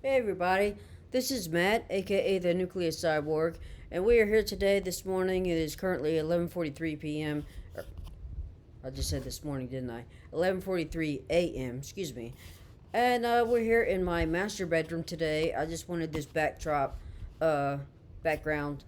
Hey everybody, this is Matt, aka the Nucleus Cyborg, and we are here today. This morning it is currently 11:43 p.m. I just said this morning, didn't I? 11:43 a.m. Excuse me. And we're here in my master bedroom today. I just wanted this uh, background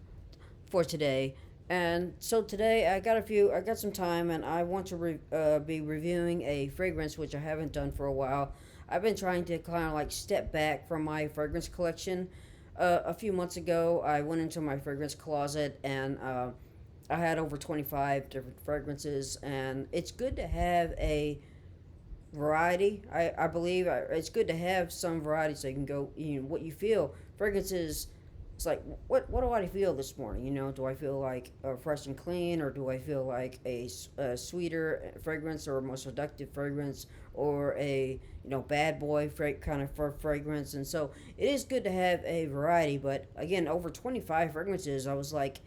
for today. And so today I got some time, and I want to be reviewing a fragrance which I haven't done for a while. I've been trying to kind of like step back from my fragrance collection. A few months ago, I went into my fragrance closet and I had over 25 different fragrances, and it's good to have a variety. I believe it's good to have some variety so you can go, what you feel. Fragrances, it's like, what do I feel this morning? Do I feel like fresh and clean, or do I feel like a sweeter fragrance, or a more seductive fragrance, or a, bad boy kind of fragrance? And so it is good to have a variety, but again, over 25 fragrances, I was like,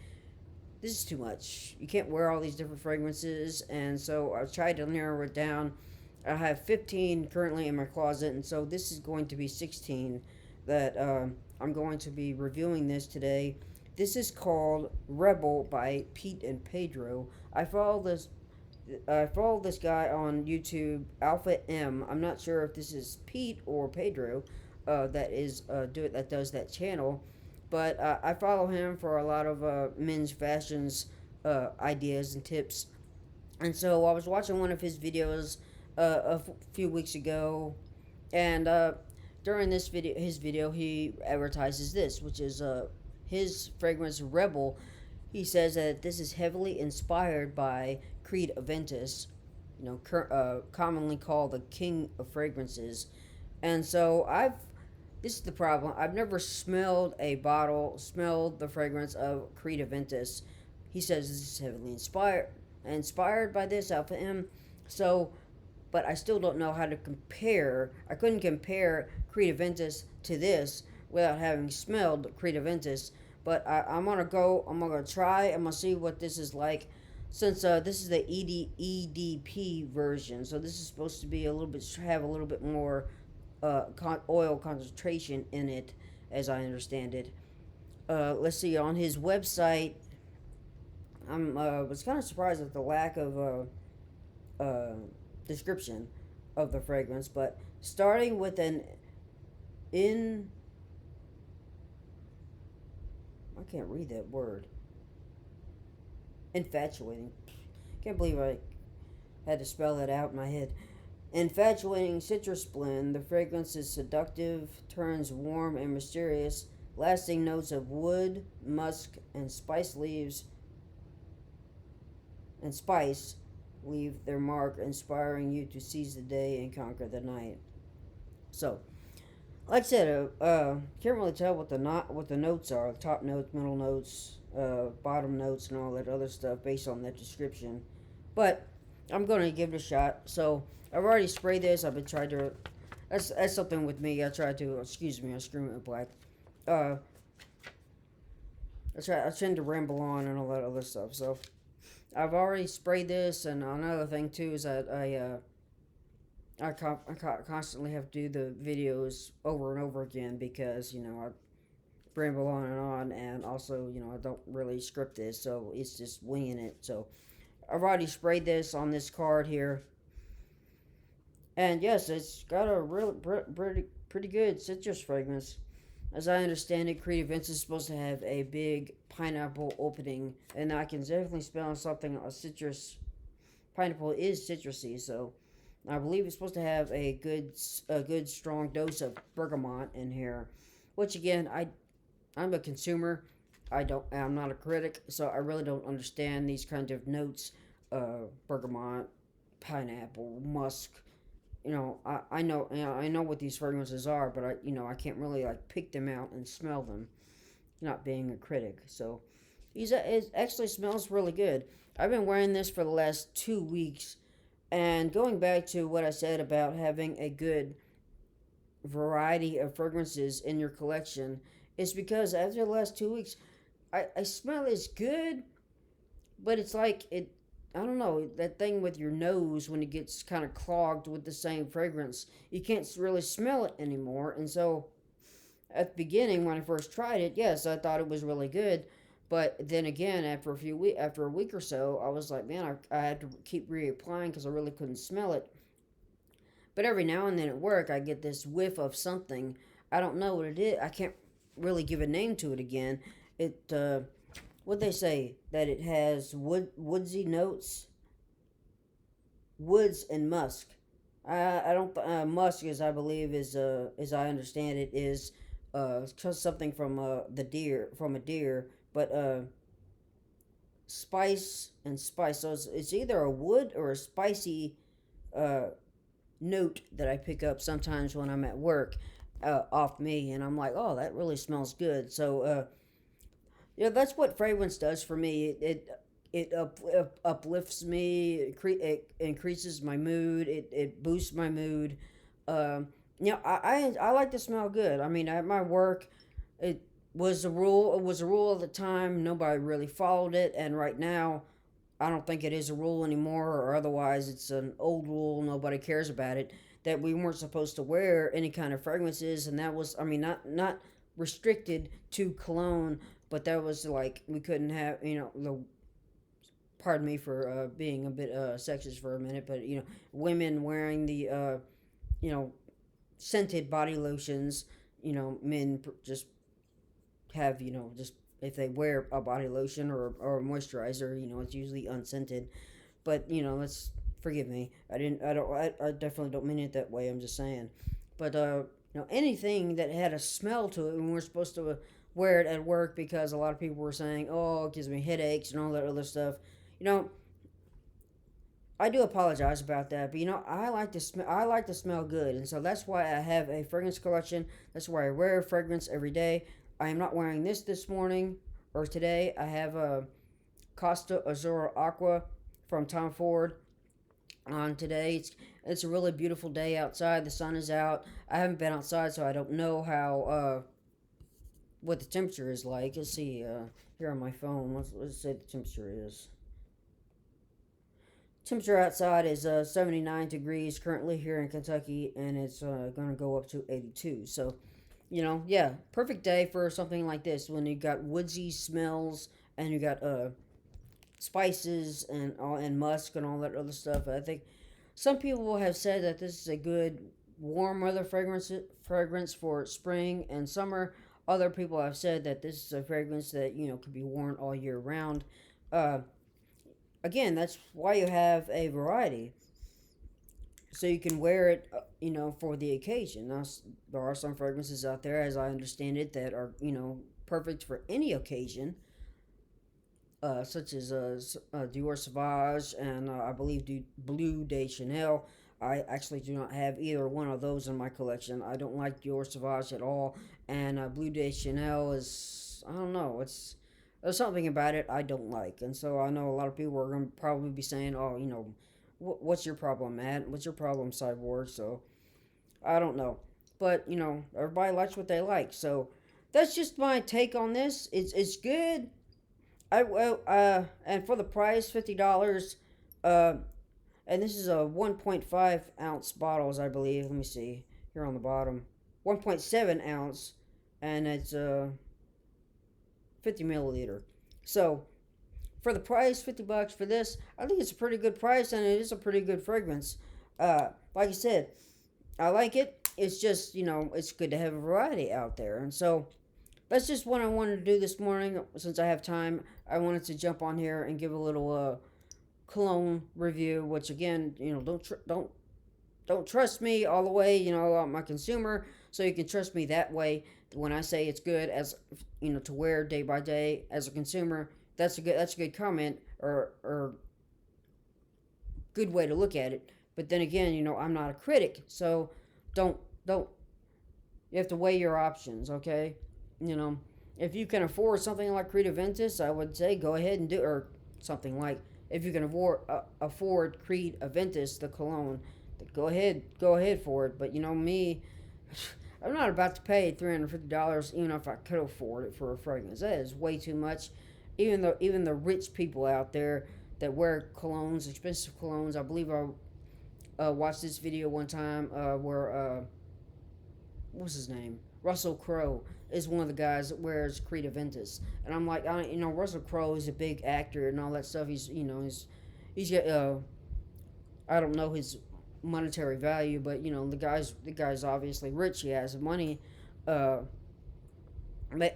this is too much. You can't wear all these different fragrances, and so I tried to narrow it down. I have 15 currently in my closet, and so this is going to be 16 that I'm going to be reviewing this today. This is called Rebel by Pete and Pedro. I follow this guy on YouTube, Alpha M. I'm not sure if this is Pete or Pedro that does that channel, but I follow him for a lot of men's fashions ideas and tips. And so I was watching one of his videos few weeks ago, and during his video, he advertises this, which is his fragrance Rebel. He says that this is heavily inspired by Creed Aventus, commonly called the king of fragrances. And so this is the problem. I've never smelled the fragrance of Creed Aventus. He says this is heavily inspired by this Alpha M. So, but I still don't know how to compare. I couldn't compare Creed Aventus to this without having smelled Creed Aventus. But I'm gonna go. I'm gonna try. I'm gonna see what this is like. Since this is the EDP version, so this is supposed to be have a little bit more oil concentration in it, as I understand it. Let's see, on his website, I was kind of surprised at the lack of description of the fragrance, but starting with an in. I can't read that word. Infatuating. Can't believe I had to spell that out in my head. Infatuating citrus blend, the fragrance is seductive, turns warm and mysterious. Lasting notes of wood, musk, and spice leave their mark, inspiring you to seize the day and conquer the night. So, like I said, can't really tell what the notes are. Top notes, middle notes, bottom notes, and all that other stuff based on that description. But I'm gonna give it a shot. So I've already sprayed this. I've been trying to. That's something with me. I try to. Excuse me. I scream it black. Uh, I tend to ramble on and all that other stuff. So I've already sprayed this, and another thing too is that I constantly have to do the videos over and over again because I ramble on, and also I don't really script this, so it's just winging it. So I've already sprayed this on this card here, and yes, it's got a real pretty good citrus fragrance. As I understand it, Creed Aventus is supposed to have a big pineapple opening, and I can definitely smell something a citrus. Pineapple is citrusy, so I believe it's supposed to have a good strong dose of bergamot in here, which again I'm a consumer. I'm not a critic, so I really don't understand these kind of notes. Bergamot, pineapple, musk. I know what these fragrances are, but I can't really like pick them out and smell them. Not being a critic, so it actually smells really good. I've been wearing this for the last 2 weeks, and going back to what I said about having a good variety of fragrances in your collection, is because after the last 2 weeks, I smell it's good, but it's like I don't know, that thing with your nose when it gets kind of clogged with the same fragrance. You can't really smell it anymore, and so at the beginning when I first tried it, yes, I thought it was really good. But then again, after a week or so, I was like, man, I had to keep reapplying because I really couldn't smell it. But every now and then at work, I get this whiff of something. I don't know what it is. I can't really give a name to it again. It what they say that it has woodsy notes, woods and musk. I don't musk, as I believe is as I understand it, is something from a deer, but spice and spice. So it's either a wood or a spicy uh, note that I pick up sometimes when I'm at work off me, and I'm like, oh, that really smells good. So that's what fragrance does for me. It uplifts me. It increases my mood. It boosts my mood. I like to smell good. I mean, at my work, it was a rule. It was a rule at the time. Nobody really followed it, and right now, I don't think it is a rule anymore, or otherwise, it's an old rule. Nobody cares about it. That we weren't supposed to wear any kind of fragrances, and that was, I mean, not restricted to cologne, but that was like we couldn't have, the pardon me for being a bit sexist for a minute, but women wearing the you know scented body lotions. Men just have just if they wear a body lotion or a moisturizer, it's usually unscented. But let's forgive me. I definitely don't mean it that way. I'm just saying. But anything that had a smell to it, and we're supposed to wear it at work because a lot of people were saying, "Oh, it gives me headaches and all that other stuff." You know, I do apologize about that, but I like to smell. I like to smell good, and so that's why I have a fragrance collection. That's why I wear a fragrance every day. I am not wearing this morning or today. I have a Costa Azura Aqua from Tom Ford on today. It's a really beautiful day outside. The sun is out. I haven't been outside, so I don't know how what the temperature is like. Let's see here on my phone. Let's say the temperature is. Temperature outside is 79 degrees currently here in Kentucky, and it's going to go up to 82. So, yeah, perfect day for something like this when you got woodsy smells and you got spices and musk and all that other stuff. I think some people have said that this is a good warm weather fragrance for spring and summer. Other people have said that this is a fragrance that could be worn all year round. Uh, Again, that's why you have a variety, so you can wear it, for the occasion. Now, there are some fragrances out there, as I understand it, that are perfect for any occasion, such as Dior Sauvage and I believe Blue de Chanel. I actually do not have either one of those in my collection. I don't like Dior Sauvage at all, and Blue de Chanel is, I don't know, there's something about it I don't like, and so I know a lot of people are going to probably be saying, "Oh, what's your problem, Matt? What's your problem, Cyborg?" So I don't know, but everybody likes what they like. So that's just my take on this. It's good. And for the price, $50. Uh, and this is a 1.5 ounce bottles, I believe. Let me see here on the bottom, 1.7 ounce, and it's 50 milliliter. So for the price, $50 for this, I think it's a pretty good price, and it is a pretty good fragrance. Like I said, I like it. It's just it's good to have a variety out there, and so that's just what I wanted to do this morning. Since I have time, I wanted to jump on here and give a little cologne review. Which again, don't trust me all the way. I'm my consumer, so you can trust me that way. When I say it's good as to wear day by day as a consumer, that's a good comment or good way to look at it. But then again, I'm not a critic, so don't you have to weigh your options, okay? You know, if you can afford something like Creed Aventus, I would say go ahead and do, or something like, if you can afford Creed Aventus, the cologne, go ahead for it. But me, I'm not about to pay $350, even if I could afford it for a fragrance. That is way too much. Even the rich people out there that wear colognes, expensive colognes. I believe I watched this video one time where what's his name? Russell Crowe is one of the guys that wears Creed Aventus, and I'm like, Russell Crowe is a big actor and all that stuff. He's got I don't know his monetary value, but the guy's obviously rich. He has money, uh,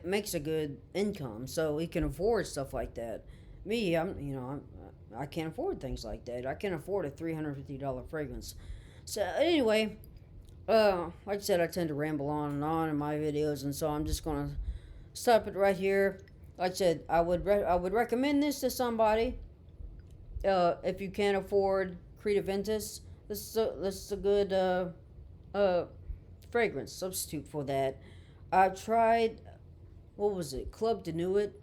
makes a good income, so he can afford stuff like that. Me, I can't afford things like that. I can't afford a $350 fragrance. So anyway, like I said, I tend to ramble on and on in my videos, and so I'm just gonna stop it right here. Like I said, I would recommend this to somebody. If you can't afford Creed Aventus, this is a good uh, fragrance substitute for that. I've tried, what was it, Club de Nuit.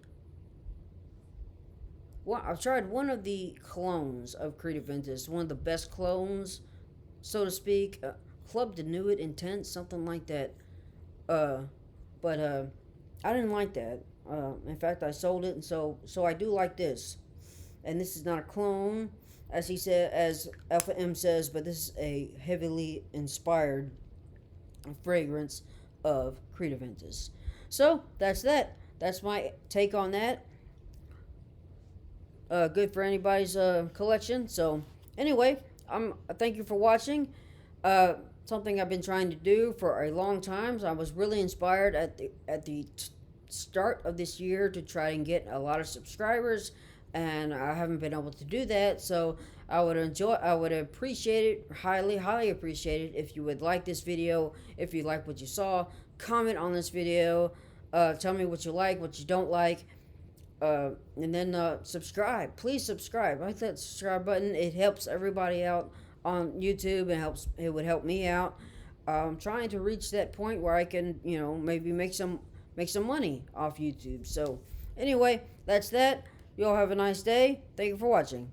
Well, I've tried one of the clones of Creed Aventus, one of the best clones, so to speak. Club de Nuit Intense, something like that. Uh, but I didn't like that. In fact, I sold it, and so I do like this. And this is not a clone, as Alpha M says, but this is a heavily inspired fragrance of Creed Aventus. So that's that. That's my take on that. Good for anybody's collection. So anyway, thank you for watching. Something I've been trying to do for a long time. So I was really inspired at the start of this year to try and get a lot of subscribers, and I haven't been able to do that. So I would appreciate it, highly appreciate it, if you would like this video, if you like what you saw, comment on this video, tell me what you like, what you don't like, and then subscribe. Please subscribe. Like that subscribe button. It helps everybody out on YouTube, and it would help me out. I'm trying to reach that point where I can, maybe make some money off YouTube. So anyway, that's that. You all have a nice day. Thank you for watching.